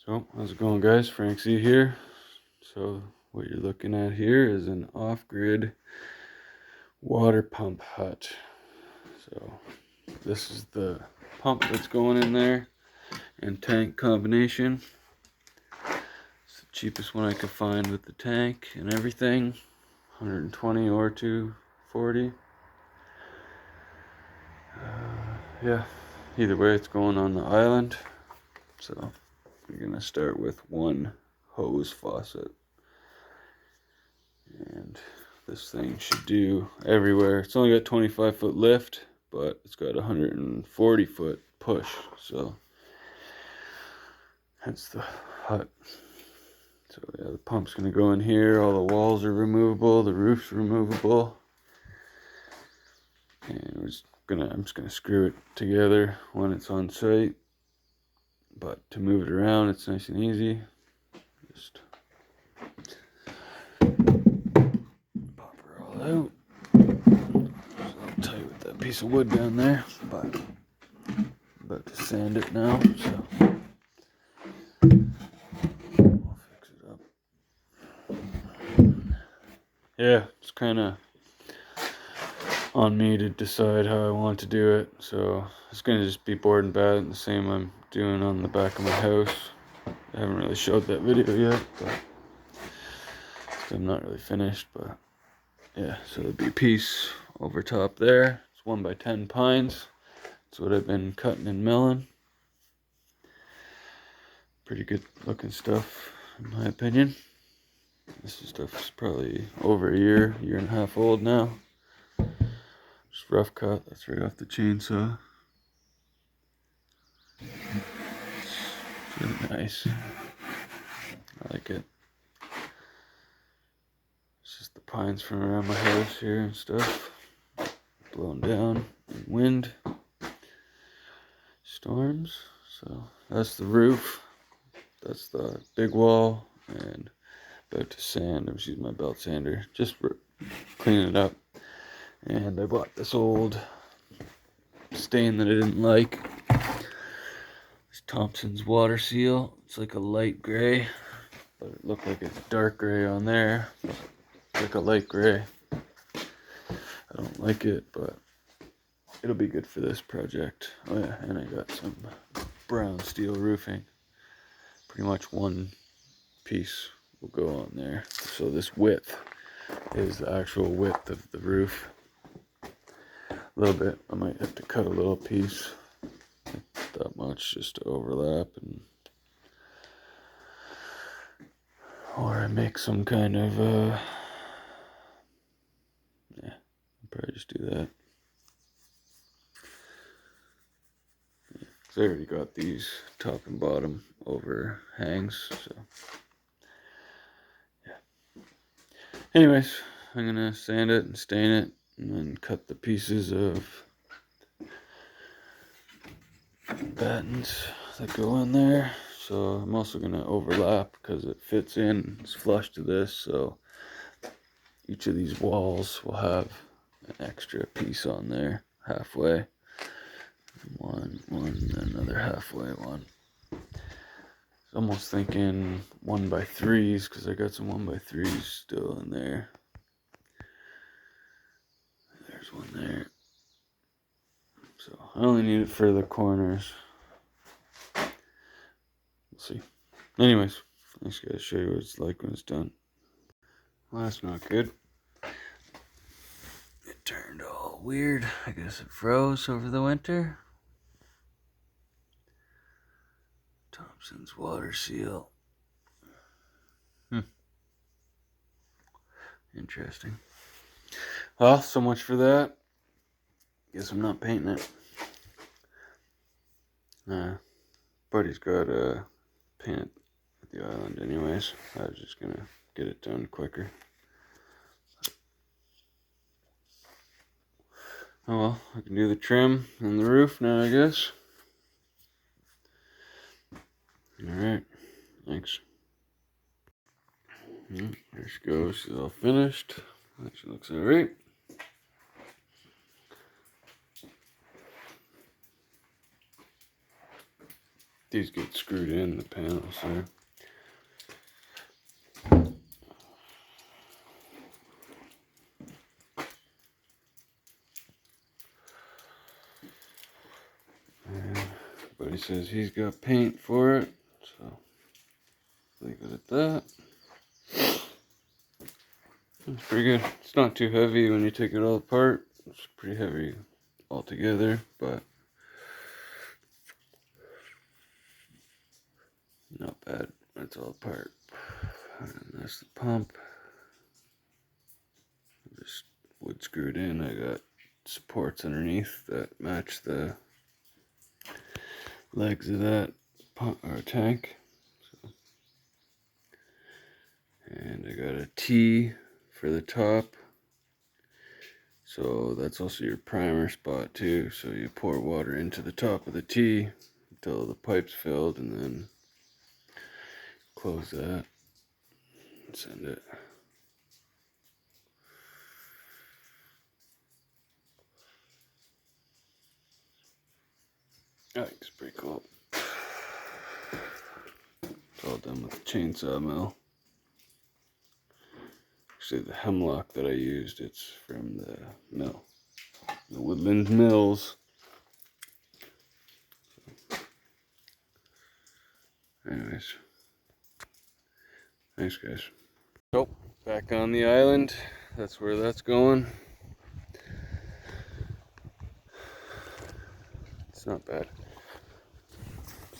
So, how's it going, guys? Frank Z here. So, what you're looking at here is an off-grid water pump hut. So, this is the pump that's going in there and tank combination. It's the cheapest one I could find with the tank and everything. 120 or 240. Yeah, either way, it's going on the island. So, we're gonna start with one hose faucet. And this thing should do everywhere. It's only got 25-foot lift, but it's got 140-foot push. So that's the hut. So yeah, the pump's gonna go in here. All the walls are removable. The roof's removable. And I'm just gonna screw it together when it's on site. But to move it around, it's nice and easy. Just pop her all out. It's all tight with that piece of wood down there, but I'm about to sand it now, so I'll fix it up. Yeah, it's kind of on me to decide how I want to do it, so it's gonna just be board and bat, the same I'm doing on the back of my house. I haven't really showed that video yet, but I'm not really finished. But yeah, so there'll be a piece over top there. It's 1x10 pines. That's what I've been cutting and milling. Pretty good looking stuff, in my opinion. This stuff is probably over a year and a half old now. Just rough cut, that's right off the chainsaw. It's really nice. I like it. It's just the pines from around my house here and stuff. Blown down in wind. Storms. So that's the roof. That's the big wall. And about to sand. I'm just using my belt sander. Just cleaning it up. And I bought this old stain that I didn't like. It's Thompson's water seal. It's like a light gray, but it looked like it's dark gray on there. It's like a light gray. I don't like it, but it'll be good for this project. Oh yeah, and I got some brown steel roofing. Pretty much one piece will go on there. So this width is the actual width of the roof. A little bit, I might have to cut a little piece. Not that much, just to overlap, and or I make some kind of yeah, I'll probably just do that. So I already got these top and bottom overhangs, so yeah. Anyways, I'm gonna sand it and stain it, and then cut the pieces of battens that go in there. So I'm also gonna overlap because it fits in, it's flush to this, so each of these walls will have an extra piece on there halfway. One, and another halfway one. So almost thinking 1x3s because I got some 1x3s still in there. There's one there. So I only need it for the corners. We'll see. Anyways, I just gotta show you what it's like when it's done. Well, that's not good. It turned all weird. I guess it froze over the winter. Thompson's water seal. Interesting. Well, so much for that. Guess I'm not painting it. Buddy's got a paint at the island anyways. I was just gonna get it done quicker. Oh well, I can do the trim on the roof now, I guess. Alright, thanks. There she goes, she's all finished. She looks alright. These get screwed in the panels there. But he says he's got paint for it, so leave it at that. It's pretty good. It's not too heavy when you take it all apart. It's pretty heavy altogether, but not bad. It's all apart. And that's the pump. Just wood screwed in. I got supports underneath that match the legs of that pump or tank. So. And I got a T for the top. So that's also your primer spot too. So you pour water into the top of the T until the pipe's filled, and then close that and send it. I think it's pretty cool. It's all done with the chainsaw mill. Actually, the hemlock that I used, it's from the mill. The Woodland Mills. Anyways. Thanks, guys. So, back on the island. That's where that's going. It's not bad.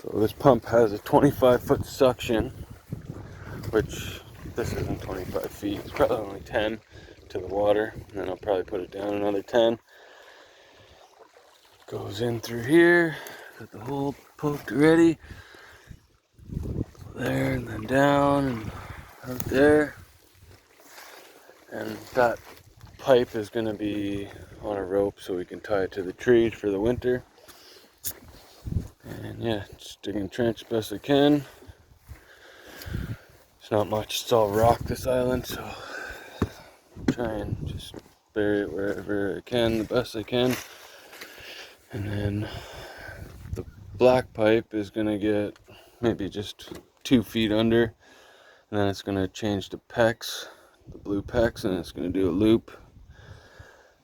So this pump has a 25-foot suction, which this isn't 25 feet. It's probably only 10 to the water. And then I'll probably put it down another 10. Goes in through here. Got the hole poked already. There and then down and out there. And that pipe is going to be on a rope so we can tie it to the trees for the winter. And yeah, just digging a trench best I can. It's not much, it's all rock this island, so I'm trying just bury it wherever I can, the best I can. And then the black pipe is gonna get maybe just 2 feet under, and then it's gonna change to PEX, the blue PEX, and it's gonna do a loop.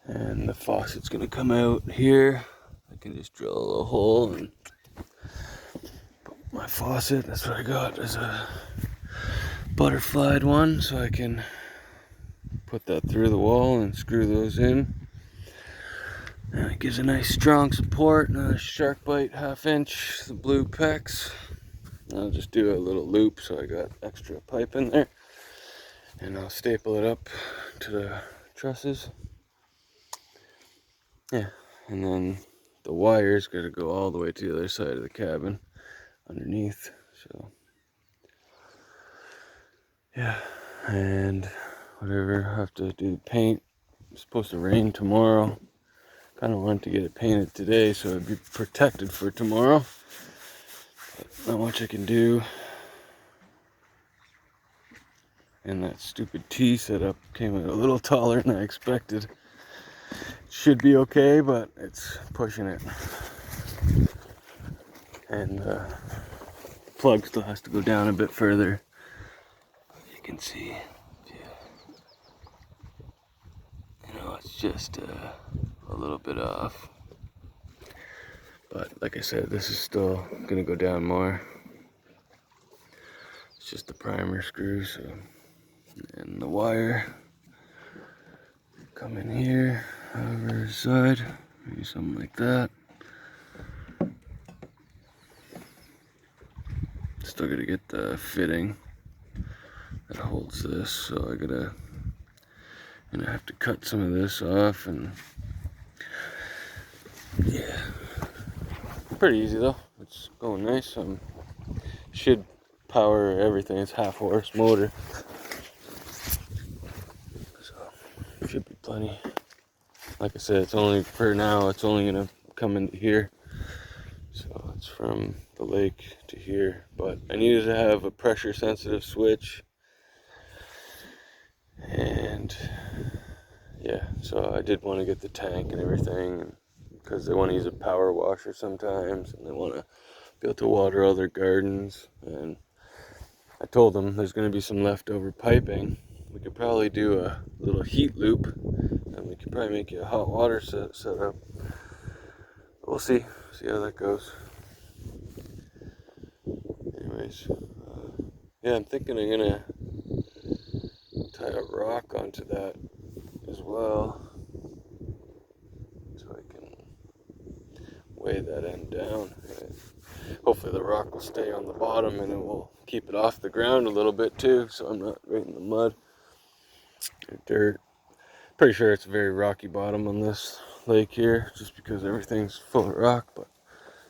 And the faucet's gonna come out here. I can just drill a little hole and put my faucet. That's what I got, is a butterflied one, so I can put that through the wall and screw those in. And it gives a nice strong support. And a shark bite 1/2 inch, the blue PEX. I'll just do a little loop so I got extra pipe in there. And I'll staple it up to the trusses. Yeah, and then the wire's gotta go all the way to the other side of the cabin underneath. So yeah, and whatever, I have to do the paint. It's supposed to rain tomorrow. Kind of wanted to get it painted today so it'd be protected for tomorrow. But not much I can do. And that stupid T setup came out a little taller than I expected. Should be okay, but it's pushing it. And the plug still has to go down a bit further. You can see, you know, it's just a little bit off. But like I said, this is still gonna go down more. It's just the primer screw, so, and the wire come in here, over the side, maybe something like that. Still gotta get the fitting that holds this, so I have to cut some of this off, and yeah, pretty easy though. It's going nice. Should power everything. It's 1/2 horse motor, so should be plenty. Like I said, it's only for now. It's only gonna come into here, so it's from the lake to here. But I needed to have a pressure sensitive switch, and yeah, so I did want to get the tank and everything, because they want to use a power washer sometimes, and they want to Got to water all their gardens, and I told them there's going to be some leftover piping. We could probably do a little heat loop, and we could probably make you a hot water setup. We'll see how that goes. Anyways, yeah, I'm thinking I'm gonna tie a rock onto that as well, so I can weigh that end down. Hopefully the rock will stay on the bottom and it will keep it off the ground a little bit too, so I'm not right in the mud or dirt. Pretty sure it's a very rocky bottom on this lake here, just because everything's full of rock, but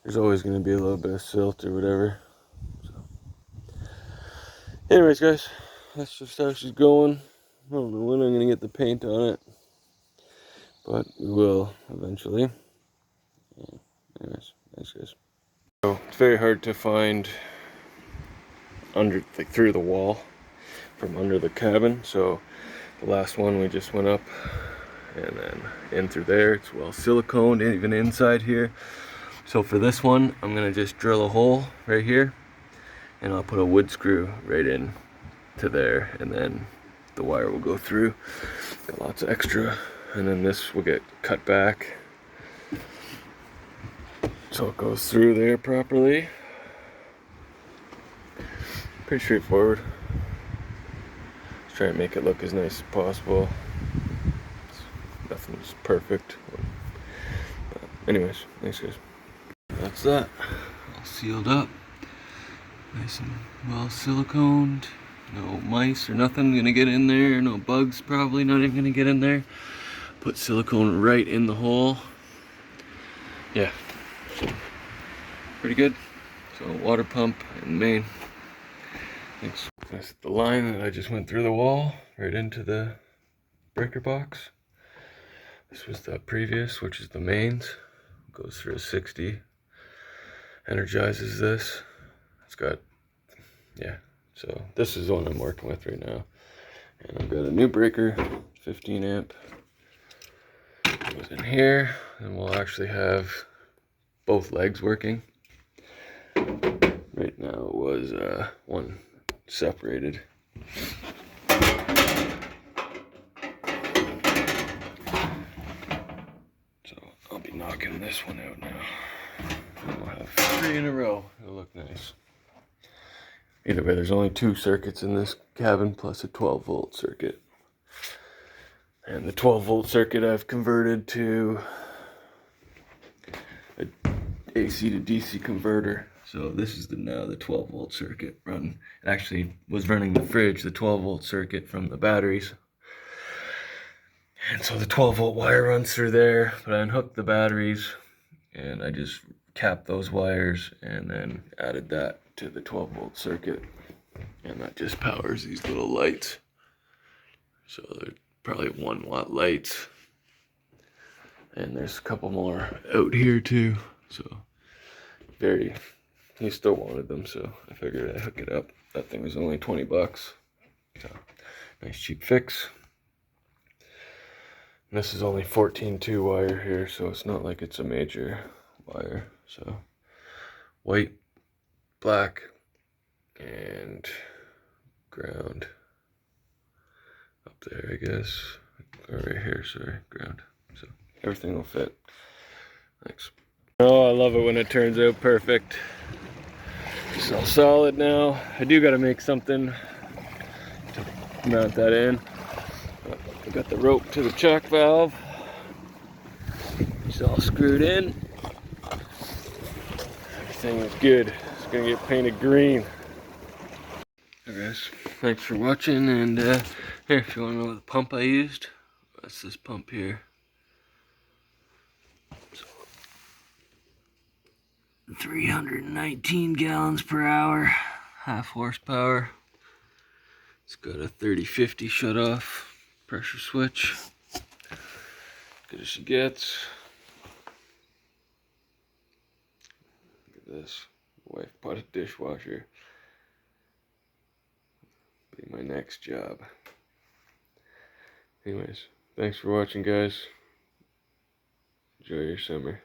there's always going to be a little bit of silt or whatever. So. Anyways, guys, that's just how she's going. I don't know when I'm going to get the paint on it, but we will eventually. Yeah. Anyways, thanks, guys. So it's very hard to find through the wall from under the cabin. So the last one we just went up and then in through there. It's well siliconed, even inside here. So for this one, I'm gonna just drill a hole right here, and I'll put a wood screw right in to there, and then the wire will go through. Got lots of extra, and then this will get cut back so it goes through there properly. Pretty straightforward. Just try and make it look as nice as possible. Nothing's perfect. But anyways, thanks guys. That's that. All sealed up. Nice and well siliconed. No mice or nothing gonna get in there. No bugs probably not even gonna get in there. Put silicone right in the hole. Yeah. So, pretty good. So water pump and main. Thanks. That's the line that I just went through the wall, right into the breaker box. This was the previous, which is the mains. Goes through a 60. Energizes this. It's got, yeah. So this is the one I'm working with right now. And I've got a new breaker, 15 amp. Goes in here, and we'll actually have both legs working. Right now it was one separated. So I'll be knocking this one out now. And we'll have 3 in a row. It'll look nice. Either way, there's only 2 circuits in this cabin plus a 12-volt circuit. And the 12-volt circuit I've converted to a AC to DC converter. So this is now the 12-volt circuit run. It actually was running the fridge, the 12-volt circuit from the batteries. And so the 12-volt wire runs through there, but I unhooked the batteries and I just capped those wires and then added that to the 12-volt circuit. And that just powers these little lights. So they're probably 1-watt lights. And there's a couple more out here too. So he still wanted them, so I figured I'd hook it up. That thing was only 20 bucks. So nice cheap fix. And this is only 14.2 wire here, so it's not like it's a major wire. So white, black, and ground up there, I guess. Or right here, sorry, ground. So everything will fit. Thanks. Oh, I love it when it turns out perfect. It's all solid now. I do gotta make something to mount that in. I got the rope to the chock valve. It's all screwed in. Everything is good. It's gonna get painted green. Alright guys, thanks for watching, and here, if you wanna know what the pump I used, that's this pump here. So, 319 gallons per hour, half horsepower. It's got a 30-50 shut off pressure switch. Good as she gets. Look at this. Wife bought a dishwasher. Be my next job. Anyways, thanks for watching, guys. Enjoy your summer.